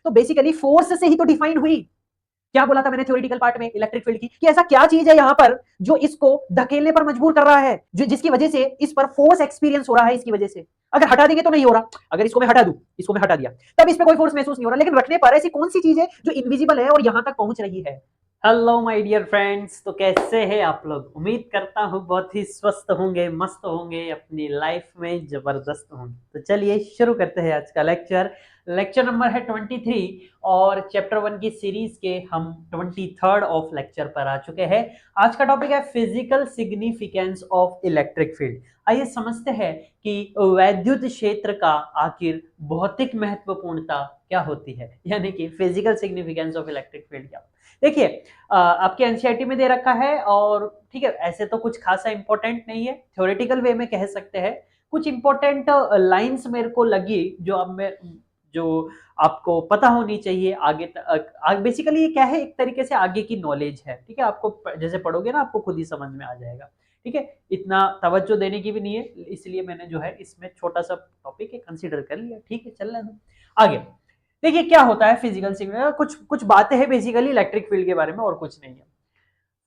तो basically force से ही तो डिफाइन हुई। क्या बोला था मैंने थ्योरेटिकल पार्ट में इलेक्ट्रिक फील्ड की कि ऐसा क्या चीज है यहां पर जो इसको धकेलने पर मजबूर कर रहा है, जो जिसकी वजह से इस पर फोर्स एक्सपीरियंस हो रहा है, इसकी वजह से। अगर हटा देंगे तो नहीं हो रहा, अगर इसको मैं हटा दूं, इसको मैं हटा दिया, तब इस पे कोई फोर्स महसूस नहीं हो रहा, लेकिन रखने पर ऐसी कौन सी चीज है जो इनविजिबल है और यहां तक पहुंच रही है। हेलो माय डियर फ्रेंड्स, तो कैसे हैं आप लोग। उम्मीद करता हूँ बहुत ही स्वस्थ होंगे, मस्त होंगे, अपनी लाइफ में जबरदस्त होंगे। तो चलिए शुरू करते हैं आज का लेक्चर। लेक्चर नंबर है 23 और चैप्टर 1 की सीरीज के हम 23rd ऑफ लेक्चर पर आ चुके हैं। आज का टॉपिक है physical significance of electric field. आइए समझते हैं कि वैद्युत क्षेत्र का आखिर भौतिक महत्वपूर्णता क्या होती है, यानी कि physical significance of electric field क्या। देखिए, आपके एनसीईआरटी में दे रखा है और ठीक है, ऐसे तो कुछ खासा इंपॉर्टेंट नहीं है, थ्योरेटिकल वे में कह सकते हैं। कुछ इंपॉर्टेंट लाइंस मेरे को लगी जो अब मैं जो आपको पता होनी चाहिए आगे बेसिकली ये क्या है, एक तरीके से आगे की नॉलेज है। ठीक है, आपको जैसे पढ़ोगे ना आपको खुद ही समझ में आ जाएगा। ठीक है, इतना तवज्जो देने की भी नहीं है, इसलिए मैंने जो है इसमें छोटा सा टॉपिक है कंसीडर कर लिया। ठीक है, चल रहा है आगे। देखिए क्या होता है फिजिकल सिग्नल, कुछ कुछ बातें हैं बेसिकली इलेक्ट्रिक फील्ड के बारे में और कुछ नहीं है।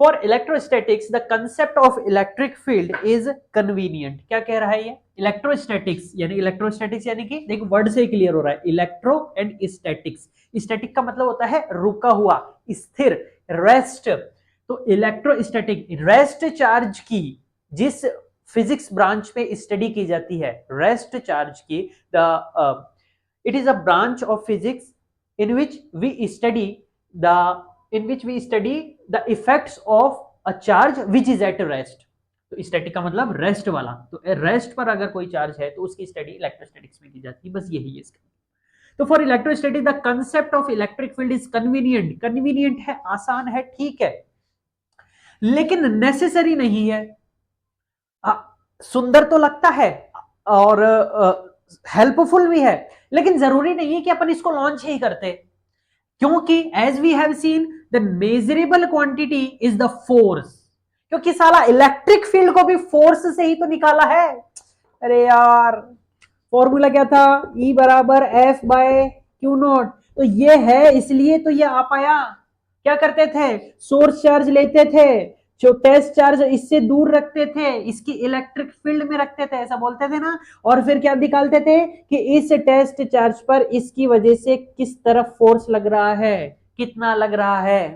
For electrostatics the concept of electric field is convenient. क्या कह रहा है ये, इलेक्ट्रोस्टैटिक्स यानी कि देखो वर्ड से ही क्लियर हो रहा है, इलेक्ट्रो एंड स्टैटिक्स। स्टैटिक का मतलब होता है रुका हुआ, स्थिर, रेस्ट। तो इलेक्ट्रोस्टैटिक रेस्ट चार्ज की जिस फिजिक्स ब्रांच में स्टडी की जाती है, रेस्ट चार्ज की, the it is a branch of physics in which we study the the effects of a charge which is at rest। तो स्टैटिक का मतलब रेस्ट वाला, तो रेस्ट पर अगर कोई चार्ज है तो उसकी स्टडी इलेक्ट्रोस्टैटिक्स में की जाती है, बस यही है इसका। तो for electrostatic the concept of electric field is convenient. Convenient है, आसान है, ठीक है, लेकिन नेसेसरी नहीं है। सुंदर तो लगता है और हेल्पफुल भी है, लेकिन जरूरी नहीं है कि अपन इसको लॉन्च ही करते, क्योंकि as we have seen the measurable quantity is the force. क्योंकि साला इलेक्ट्रिक फील्ड को भी फोर्स से ही तो निकाला है। अरे यार, फॉर्मूला क्या था, E बराबर एफ बाय क्यू नॉट। तो ये है, इसलिए तो ये आ पाया। क्या करते थे, सोर्स चार्ज लेते थे, जो टेस्ट चार्ज इससे दूर रखते थे, इसकी इलेक्ट्रिक फील्ड में रखते थे, ऐसा बोलते थे ना, और फिर क्या निकालते थे कि इस टेस्ट चार्ज पर इसकी वजह से किस तरफ फोर्स लग रहा है, कितना लग रहा है।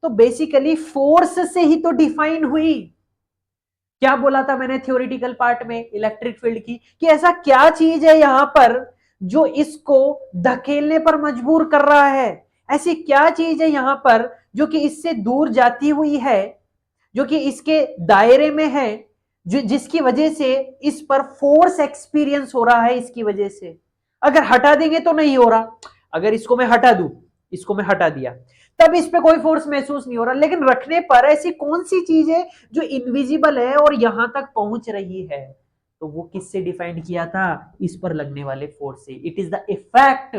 तो बेसिकली फोर्स से ही तो डिफाइन हुई। क्या बोला था मैंने थ्योरेटिकल पार्ट में इलेक्ट्रिक फील्ड की कि ऐसा क्या चीज है यहां पर जो इसको धकेलने पर मजबूर कर रहा है, ऐसी क्या चीज है यहां पर जो कि इससे दूर जाती हुई है, जो कि इसके दायरे में है, जो जिसकी वजह से इस पर फोर्स एक्सपीरियंस हो रहा है, इसकी वजह से। अगर हटा देंगे तो नहीं हो रहा, अगर इसको मैं हटा दूं, इसको मैं हटा दिया, तब इस पे कोई फोर्स महसूस नहीं हो रहा, लेकिन रखने पर ऐसी कौन सी चीज है जो इनविजिबल है और यहां तक पहुंच रही है। तो वो किससे डिफाइन किया था, इस पर लगने वाले फोर्स से। It is the effect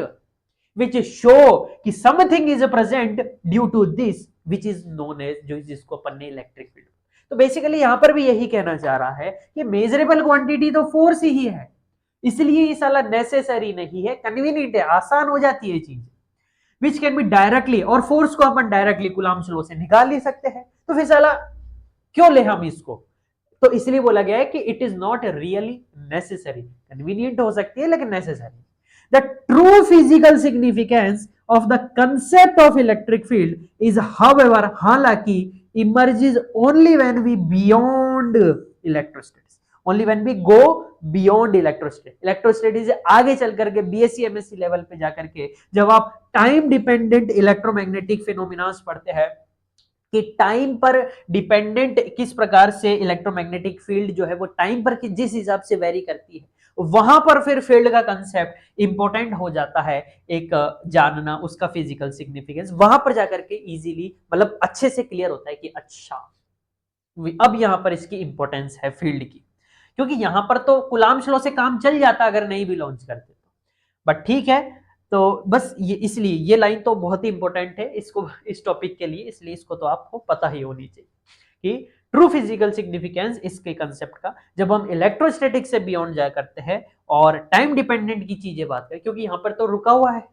which show कि something is present due to this which is known as, जो जिसको अपन ने इलेक्ट्रिक फील्ड। तो बेसिकली यहां पर भी यही कहना चाह रहा है कि मेजरेबल क्वांटिटी तो फोर्स ही है, इसलिए ये साला नेसेसरी नहीं है, कन्वीनियंट है, आसान हो जाती है चीज, विच कैन बी डायरेक्टली, और फोर्स को अपन डायरेक्टली कूलम्ब्स लॉ से निकाल ही सकते हैं। तो फिर साला क्यों ले हम इसको। तो इसलिए बोला गया है कि it is not really necessary, convenient हो सकती है लेकिन necessary. The true physical significance of the concept of electric field is however, हालांकि emerges only when we beyond electrostatics, only when we go beyond electrostatics. Electrostatics से आगे चल करके BSc MSc level पे जाकर के जब आप टाइम डिपेंडेंट इलेक्ट्रोमैग्नेटिक फिनोमिनास पढ़ते हैं कि टाइम पर डिपेंडेंट किस प्रकार से इलेक्ट्रोमैग्नेटिक फील्ड जो है वो टाइम पर जिस हिसाब से वेरी करती है, वहां पर फिर फील्ड का कंसेप्ट इंपॉर्टेंट हो जाता है, एक जानना उसका फिजिकल सिग्निफिकेंस। वहां पर जाकर के इजीली मतलब अच्छे से क्लियर होता है कि अच्छा अब यहां पर इसकी इंपॉर्टेंस है फील्ड की, क्योंकि यहां पर तो कूलम्ब्स लॉ से काम चल जाता अगर नहीं भी लॉन्च करते तो। बट ठीक है, तो बस ये इसलिए ये लाइन तो बहुत ही इंपॉर्टेंट है इसको, इस टॉपिक के लिए, इसलिए इसको तो आपको पता ही होनी चाहिए कि ट्रू फिजिकल सिग्निफिकेंस इसके कंसेप्ट का, जब हम इलेक्ट्रोस्टैटिक से बियॉन्ड जाया करते हैं और टाइम डिपेंडेंट की चीजें बात करें, क्योंकि यहां पर तो रुका हुआ है,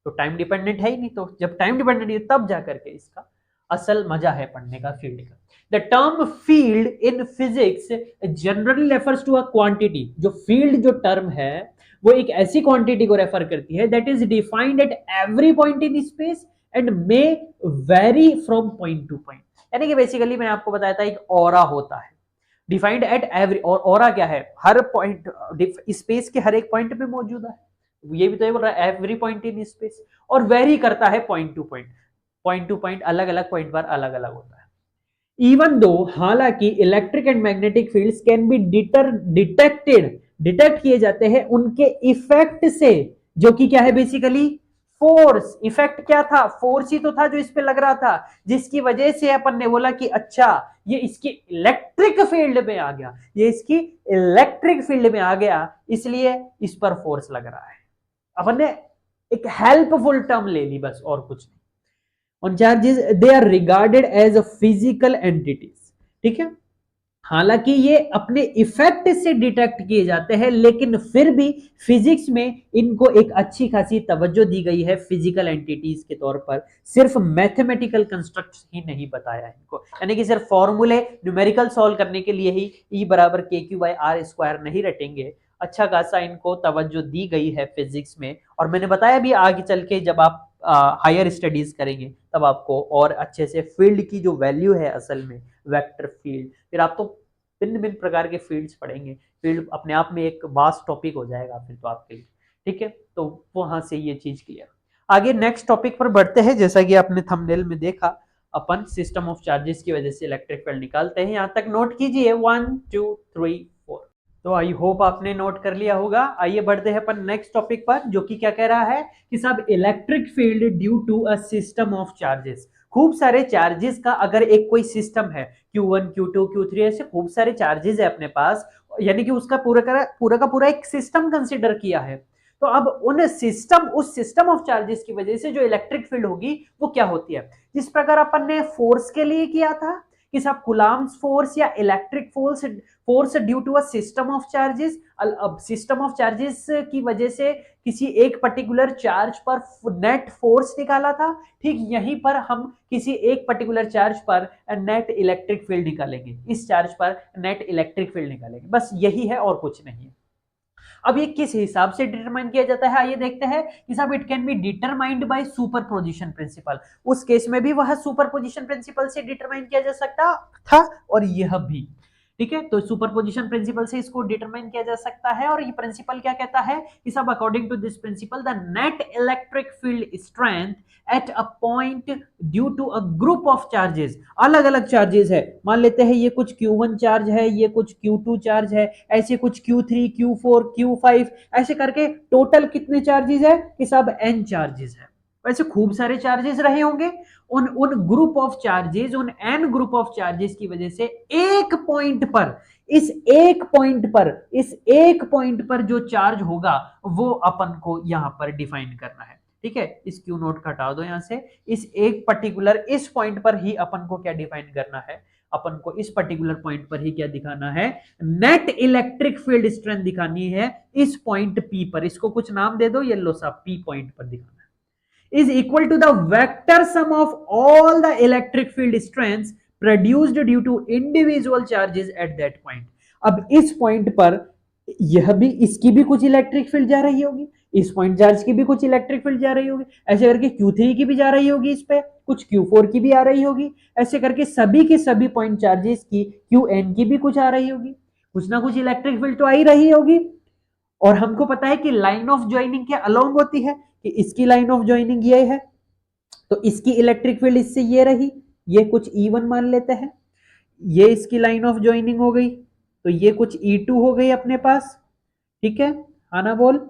तो टाइम डिपेंडेंट है ही नहीं, तो जब टाइम डिपेंडेंट है तब जाकर के इसका असल मजा है पढ़ने का फील्ड का। The term field in physics generally refers to a quantity. जो फील्ड जो टर्म है वो एक ऐसी क्वांटिटी को रेफर करती है that is defined at every point in space and may vary from point to point. यानी कि बेसिकली मैंने आपको बताया था एक ऑरा होता है डिफाइंड एट एवरी, और ऑरा क्या है, हर पॉइंट स्पेस के हर एक पॉइंट पे मौजूद है। ये भी तो ये बोल रहा है एवरी पॉइंट इन स्पेस, और वेरी करता है point to point, point to point अलग अलग पॉइंट पर अलग अलग होता है। इवन दो, हालांकि electric and magnetic fields can be detect किए जाते हैं उनके इफेक्ट से, जो कि क्या है बेसिकली फोर्स। इफेक्ट क्या था, फोर्स ही तो था जो इस पे लग रहा था, जिसकी वजह से अपन ने बोला कि अच्छा ये इसकी इलेक्ट्रिक फील्ड में आ गया, ये इसकी इलेक्ट्रिक फील्ड में आ गया, इसलिए इस पर फोर्स लग रहा है। अपन ने एक हेल्पफुल टर्म ले ली बस, और कुछ नहीं। On charges they are regarded as a physical entities, ठीक है। हालांकि ये अपने इफेक्ट से डिटेक्ट किए जाते हैं, लेकिन फिर भी फिजिक्स में इनको एक अच्छी खासी तवज्जो दी गई है फिजिकल एंटिटीज के तौर पर। सिर्फ मैथमेटिकल कंस्ट्रक्ट ही नहीं बताया है इनको, यानी कि सिर्फ फॉर्मूले न्यूमेरिकल सॉल्व करने के लिए ही E बराबर KQ/R² नहीं रटेंगे। अच्छा खासा इनको तवज्जो दी गई है फिजिक्स में, और मैंने बताया भी आगे चल के जब आप हायर स्टडीज करेंगे तब आपको और अच्छे से फील्ड की जो वैल्यू है असल में, वेक्टर फील्ड, फिर आप तो भिन्न भिन्न प्रकार के फील्ड्स पढ़ेंगे। फील्ड अपने आप में एक वास्ट टॉपिक हो जाएगा फिर तो आपके लिए, ठीक है। तो वहां से ये चीज क्लियर। आगे नेक्स्ट टॉपिक पर बढ़ते हैं। जैसा कि आपने थंबनेल में देखा, अपन सिस्टम ऑफ चार्जेस की वजह से इलेक्ट्रिक फील्ड निकालते हैं। यहां तक नोट कीजिए 1 2 3 4। तो आई होप आपने नोट कर लिया होगा। आइए बढ़ते हैं अपन नेक्स्ट टॉपिक पर, जो कि क्या कह रहा है कि सब electric field due to a system of charges. खूब सारे चार्जेस का अगर एक कोई सिस्टम है, Q1 Q2 Q3, ऐसे खूब सारे चार्जेस है अपने पास, यानी कि उसका पूरा का पूरा एक सिस्टम कंसिडर किया है। तो अब उस सिस्टम ऑफ चार्जेस की वजह से जो इलेक्ट्रिक फील्ड होगी वो क्या होती है। जिस प्रकार अपन ने फोर्स के लिए किया था कि सब कुलाम्स फोर्स या electric force due to a system of charges, अब सिस्टम ऑफ चार्जेस की वजह से किसी एक पर्टिकुलर चार्ज पर नेट फोर्स निकाला था, ठीक यहीं पर हम किसी एक पर्टिकुलर चार्ज पर नेट इलेक्ट्रिक फील्ड निकालेंगे, इस चार्ज पर नेट इलेक्ट्रिक फील्ड निकालेंगे, बस यही है और कुछ नहीं है। अब ये किस हिसाब से डिटरमाइन किया जाता है, आइए देखते हैं कि साहब it can be determined by superposition principle. उस केस में भी वह सुपरपोजिशन प्रिंसिपल से डिटरमाइन किया जा सकता था, और यह भी, ठीक है। तो सुपरपोजिशन प्रिंसिपल से इसको डिटरमाइन किया जा सकता है, और ये प्रिंसिपल क्या कहता है कि सब according to this principle the net electric field strength at a point due to a group of charges. अलग अलग चार्जेस है, मान लेते हैं ये कुछ Q1 चार्ज है, ये कुछ Q2 चार्ज है, ऐसे कुछ Q3 Q4 Q5, ऐसे करके टोटल कितने चार्जेस है कि सब N चार्जेस है। वैसे खूब सारे चार्जेस रहे होंगे, उन ग्रुप ऑफ चार्जेस, उन N ग्रुप ऑफ चार्जेस की वजह से एक पॉइंट पर, इस एक पॉइंट पर जो चार्ज होगा वो अपन को यहां पर डिफाइन करना है, ठीक है। इस क्यू नोट का हटा दो यहां से। इस एक पर्टिकुलर इस पॉइंट पर ही अपन को क्या डिफाइन करना है, अपन को इस पर्टिकुलर पॉइंट पर ही क्या दिखाना है, नेट इलेक्ट्रिक फील्ड स्ट्रेंथ दिखानी है इस पॉइंट P पर। इसको कुछ नाम दे दो, येलो सा P पॉइंट पर दिखाना है। Is equal to the vector sum of all the electric field strengths produced due to individual charges at that point. अब इस पॉइंट पर यह भी, इसकी भी कुछ इलेक्ट्रिक फील्ड जा रही होगी, इस पॉइंट चार्ज की भी कुछ इलेक्ट्रिक फील्ड जा रही होगी, ऐसे करके Q3 की भी जा रही होगी, इस पे कुछ Q4 की भी आ रही होगी, ऐसे करके सभी के सभी पॉइंट चार्जेस की Qn की भी कुछ आ रही होगी, कुछ ना कुछ इलेक्ट्रिक फील्ड तो आ ही रही होगी। और हमको पता है कि लाइन ऑफ ज्वाइनिंग के अलोंग होती है, कि इसकी लाइन ऑफ ज्वाइनिंग ये है, तो इसकी इलेक्ट्रिक फील्ड इससे ये रही, ये कुछ E1 मान लेते हैं, ये इसकी लाइन ऑफ ज्वाइनिंग हो गई, तो ये कुछ E2 हो गई अपने पास, ठीक है। आना बोल,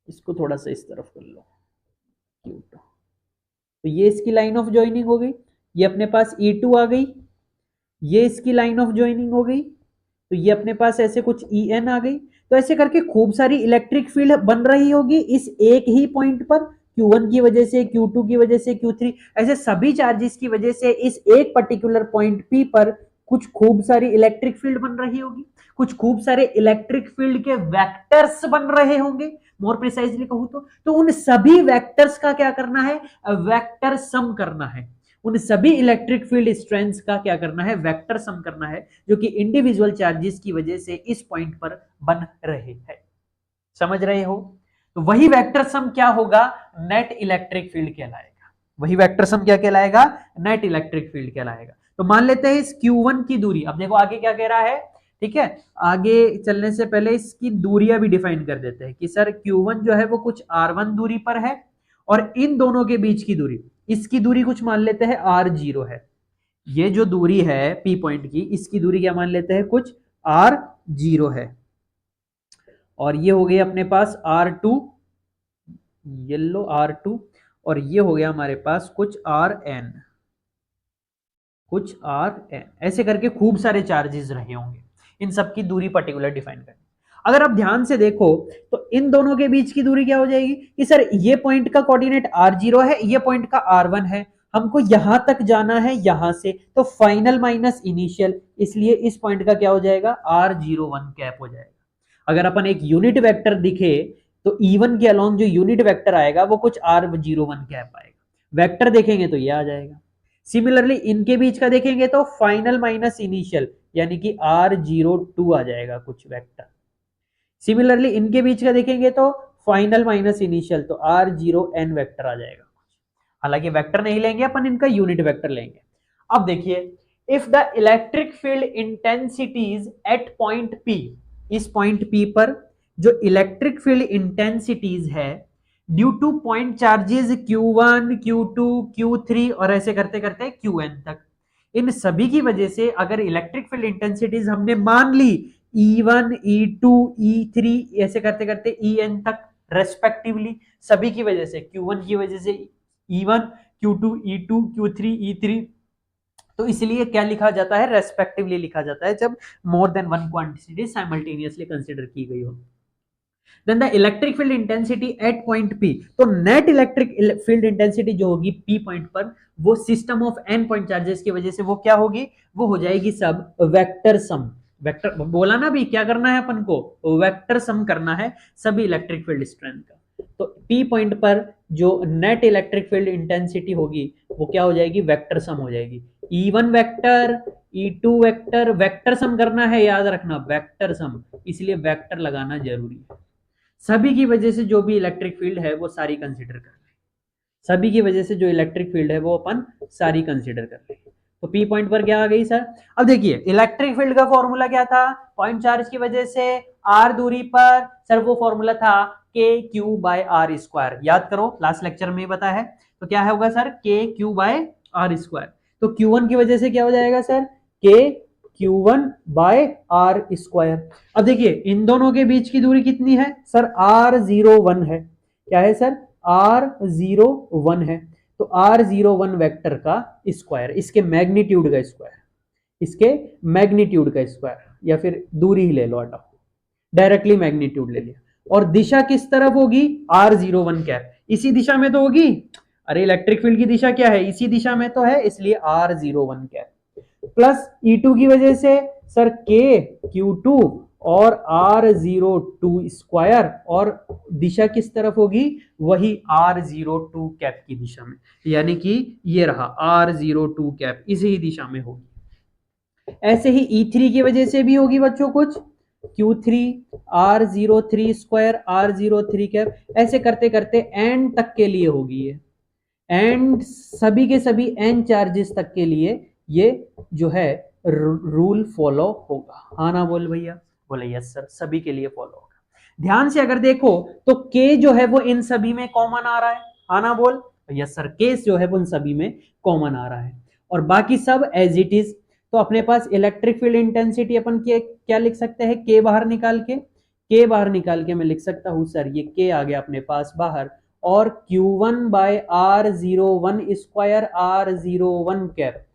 इसको थोड़ा सा इस तरफ कर लो, तो ये इसकी लाइन ऑफ ज्वाइनिंग हो गई, ये अपने पास E2 आ गई, ये इसकी लाइन ऑफ ज्वाइनिंग हो गई, तो ये अपने पास ऐसे कुछ En आ गई। तो ऐसे करके खूब सारी इलेक्ट्रिक फील्ड बन रही होगी इस एक ही पॉइंट पर, Q1 की वजह से, Q2 की वजह से, Q3, ऐसे सभी चार्जेस की वजह से इस एक पर्टिकुलर पॉइंट P पर कुछ खूब सारी इलेक्ट्रिक फील्ड बन रही होगी, कुछ खूब सारे इलेक्ट्रिक फील्ड के वेक्टर्स बन रहे होंगे, मोर प्रिसाइजली कहूं तो उन सभी वेक्टर्स का क्या करना है, वेक्टर सम करना है। उन सभी इलेक्ट्रिक फील्ड स्ट्रेंथ्स का क्या करना है, वेक्टर सम करना है, जो कि इंडिविजुअल चार्जेस की वजह से इस पॉइंट पर बन रहे हैं। समझ रहे हो? तो वही वेक्टर सम क्या होगा, नेट इलेक्ट्रिक फील्ड कहलाएगा। वही वेक्टर सम क्या कहलाएगा, नेट इलेक्ट्रिक फील्ड कहलाएगा। तो मान लेते हैं इस Q1 की दूरी, अब देखो आगे क्या कह रहा है, ठीक है, आगे चलने से पहले इसकी दूरियां भी डिफाइन कर देते हैं कि सर Q1 जो है वो कुछ R1 दूरी पर है, और इन दोनों के बीच की दूरी, इसकी दूरी कुछ मान लेते हैं R0 है। ये जो दूरी है P पॉइंट की, इसकी दूरी क्या मान लेते हैं, कुछ R0 है। और ये हो गया अपने पास R2, येलो R2, और ये हो गया हमारे पास कुछ Rn, कुछ Rn, ऐसे करके खूब सारे चार्जेस रहे होंगे। इन सब की दूरी पर्टिकुलर डिफाइन करनी। अगर आप ध्यान से देखो तो इन दोनों के बीच की दूरी क्या हो जाएगी कि सर ये पॉइंट का कोऑर्डिनेट R0 है, ये पॉइंट का R1 है, हमको यहां तक जाना है यहां से, तो फाइनल माइनस इनिशियल, इसलिए इस पॉइंट का क्या हो जाएगा, R01 कैप हो जाएगा। अगर अपन एक यूनिट वेक्टर दिखे तो E1 के अलोंग जो यूनिट वेक्टर आएगा वो कुछ R01 कैप आएगा। वेक्टर देखेंगे तो ये आ जाएगा। सिमिलरली इनके बीच का देखेंगे तो फाइनल माइनस इनिशियल यानी कि R02 आ जाएगा कुछ वेक्टर। सिमिलरली इनके बीच का देखेंगे तो फाइनल माइनस इनिशियल, तो R0n वेक्टर आ जाएगा। हालांकि वेक्टर नहीं लेंगे अपन, इनका यूनिट वेक्टर लेंगे। अब देखिए, if the electric field intensities at point P, इस पॉइंट P पर जो इलेक्ट्रिक फील्ड इंटेंसिटीज है due to point charges Q1, Q2, Q3 और ऐसे करते करते Qn तक, इन सभी की वजह से अगर इलेक्ट्रिक फील्ड इंटेंसिटीज हमने मान ली E1, E2, E3 ऐसे करते करते En तक रेस्पेक्टिवली, सभी की वजह से, Q1 की वजह से E1, Q2, E2, Q3, E3, तो इसलिए क्या लिखा जाता है, रेस्पेक्टिवली लिखा जाता है जब more than one quantity simultaneously consider की गई हो। Then the electric field intensity at point P, तो नेट इलेक्ट्रिक फील्ड इंटेंसिटी जो होगी P पॉइंट पर, वो system of n point charges की वजह से वो क्या होगी, वो हो जाएगी सब वेक्टर सम। वेक्टर बोला ना भी, क्या करना है अपन को, वेक्टर सम करना है सभी इलेक्ट्रिक फील्ड स्ट्रेंथ का। तो P पॉइंट पर जो नेट इलेक्ट्रिक फील्ड इंटेंसिटी होगी वो क्या हो जाएगी, वेक्टर सम हो जाएगी। E1 vector, E2 vector, vector sum करना है, याद रखना वेक्टर सम, इसलिए वेक्टर लगाना जरूरी है। सभी की वजह से जो भी इलेक्ट्रिक फील्ड है वो सारी कंसीडर कर रहे हैं, सभी की वजह से जो इलेक्ट्रिक फील्ड है वो अपन सारी कंसीडर कर रहे हैं। तो P पॉइंट पर क्या आ गई सर, अब देखिए इलेक्ट्रिक फील्ड का फॉर्मूला क्या था, पॉइंट चार्ज की वजह से R दूरी पर, सर वो फॉर्मूला था KQ/R², याद करो लास्ट लेक्चर में बताया है। तो क्या होगा सर, KQ/R², तो Q1 की वजह से क्या हो जाएगा सर, Q1/R²। अब देखिए इन दोनों के बीच की दूरी कितनी है सर, R01 है, क्या है सर, R01 है, तो R01 वेक्टर का स्क्वायर, इसके मैग्नीट्यूड का स्क्वायर, इसके मैग्नीट्यूड का स्क्वायर, या फिर दूरी ही ले लो, हटाओ, डायरेक्टली मैग्नीट्यूड ले लिया। और दिशा किस तरफ होगी, R01 कैप, इसी दिशा में तो होगी, अरे इलेक्ट्रिक फील्ड की दिशा क्या है, इसी दिशा में तो है, इसलिए R01 कैप प्लस E2 की वजह से सर KQ2 और R02 स्क्वायर, और दिशा किस तरफ होगी, वही R02 कैप की दिशा में, यानी कि ये रहा R02 कैप, इसी दिशा में होगी। ऐसे ही E3 की वजह से भी होगी बच्चों कुछ, Q3, R03 square, R03 cap, ऐसे करते करते एंड तक के लिए होगी ये, एंड सभी के सभी n चार्जेस तक के लिए ये जो है रूल फॉलो होगा। हाँ ना बोल भैया, बोले यस सर, सभी के लिए फॉलो होगा। ध्यान से अगर देखो तो k जो है वो इन सभी में कॉमन आ रहा है, हाँ ना बोल, यस सर, k जो है वो इन सभी में कॉमन आ रहा है, और बाकी सब एज इट इज। तो अपने पास इलेक्ट्रिक फील्ड इंटेंसिटी अपन क्या लिख सकते हैं, k बाहर निकाल के मैं लिख सकता हूं सर, ये k आ गया अपने पास बाहर, और Q1/R01 square, R01 cap,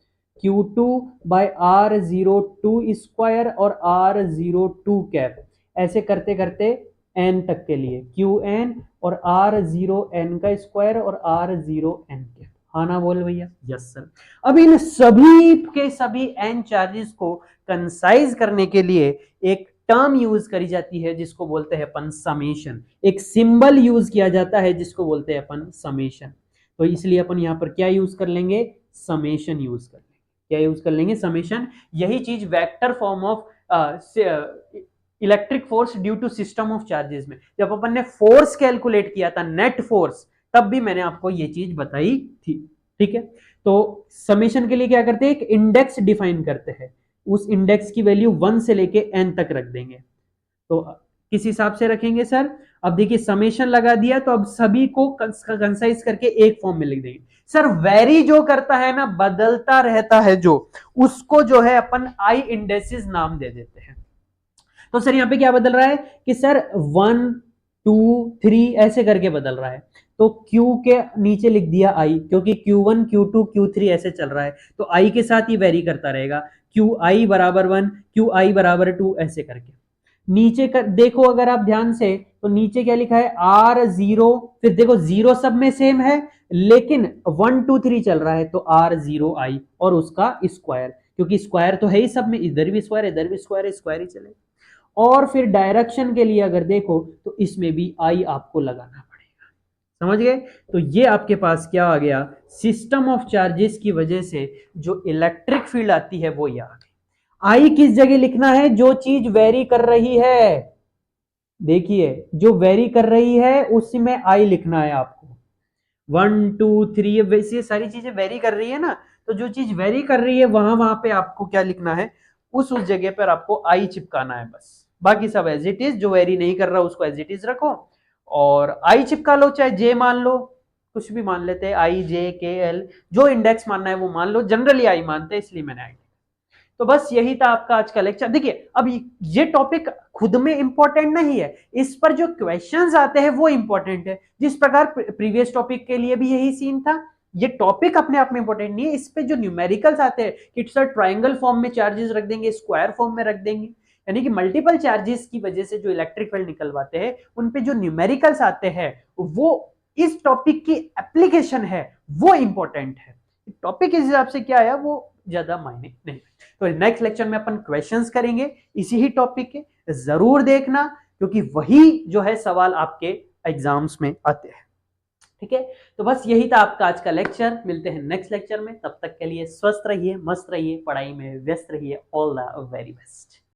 Q2/R02 square और R02 कैप, ऐसे करते करते n तक के लिए Qn और R0n का स्क्वायर और R0n कैप। हाँ ना बोल भैया, यस सर। अब इन सभी के सभी n चार्जेस को कंसाइज करने के लिए एक टर्म यूज करी जाती है जिसको बोलते हैं अपन समेशन, एक सिंबल यूज किया जाता है जिसको बोलते हैं अपन समेशन। तो इसलिए अपन यहाँ पर क्या यूज कर लेंगे, समेशन यूज कर लेंगे। क्या यूज कर लेंगे, समेशन। यही चीज vector form of electric force due to system of charges में जब अपन ने फोर्स कैलकुलेट किया था, नेट फोर्स, तब भी मैंने आपको ये चीज बताई थी। ठीक है, तो समेशन के लिए क्या करते हैं, एक इंडेक्स डिफाइन करते हैं, उस इंडेक्स की वैल्यू 1 से लेके n तक रख देंगे। तो किस हिसाब से रखेंगे सर, अब देखिए समेशन लगा दिया तो अब सभी को कंसाइज करके एक फॉर्म में लिख देंगे। सर वेरी जो करता है ना, बदलता रहता है जो, उसको जो है अपन आई इंडेसिस नाम दे देते हैं। तो सर यहाँ पे क्या बदल रहा है कि सर 1 2 3 ऐसे करके बदल रहा है, तो Q के नीचे लिख दिया I, क्योंकि Q1 Q2 Q3 ऐसे चल रहा है, तो I के साथ ही वेरी करता रहेगा, QI बराबर 1 QI बराबर 2 ऐसे करके। नीचे कर देखो अगर आप ध्यान से, तो नीचे क्या लिखा है, R0, फिर देखो 0 सब में सेम है, लेकिन 1 2 3 चल रहा है तो R0I और उसका स्क्वायर, क्योंकि स्क्वायर तो है ही सब में, इधर भी स्क्वायर इधर भी स्क्वायर, स्क्वायर ही चले। और फिर डायरेक्शन के लिए अगर देखो तो इसमें भी आई आपको लगाना पड़ेगा, समझ गए। तो ये आपके पास क्या आ गया, सिस्टम ऑफ चार्जेस की वजह से जो इलेक्ट्रिक फील्ड आती है वो ये आ गई। आई किस जगह लिखना है, जो चीज वेरी कर रही है, देखिए जो वेरी कर रही है उसी में आई लिखना है आपको। 1 2 3 वैसे सारी चीजें वेरी कर रही है ना, तो जो चीज वेरी कर रही है वहां वहां पे आपको क्या लिखना है, उस जगह पर आपको आई चिपकाना है बस। बाकी सब एज इट इज, जो वेरी नहीं कर रहा उसको एज इट इज रखो और आई चिपका लो, चाहे जे मान लो, कुछ भी मान लेते हैं, आई जे के एल, जो इंडेक्स मानना है वो मान लो, जनरली आई मानते हैं इसलिए मैंने आई। तो बस यही था आपका आज का लेक्चर। देखिए अब ये टॉपिक खुद में इंपॉर्टेंट नहीं है, इस पर जो क्वेश्चंस आते हैं वो इंपॉर्टेंट है। जिस प्रकार प्रीवियस टॉपिक के लिए भी यही सीन था, ये टॉपिक अपने आप में इंपॉर्टेंट नहीं है, इस पे जो न्यूमेरिकल्स आते हैं कि सर ट्रायंगल फॉर्म में चार्जेस रख देंगे, स्क्वायर फॉर्म में रख देंगे, यानी कि मल्टीपल चार्जेस की वजह से जो इलेक्ट्रिक फील्ड निकलवाते हैं उन पे जो न्यूमेरिकल्स आते हैं वो इस टॉपिक की एप्लीकेशन है, वो इंपॉर्टेंट है। टॉपिक इस हिसाब से क्या आया वो ज्यादा मायने नहीं। तो नेक्स्ट लेक्चर में अपन क्वेश्चंस करेंगे इसी ही टॉपिक के, जरूर देखना, क्योंकि वही जो है सवाल आपके एग्जाम्स में आते हैं। ठीक है, तो बस यही था आपका आज का लेक्चर। मिलते हैं नेक्स्ट लेक्चर में, तब तक के लिए स्वस्थ रहिए, मस्त रहिए, पढ़ाई में व्यस्त रहिए। All the very best.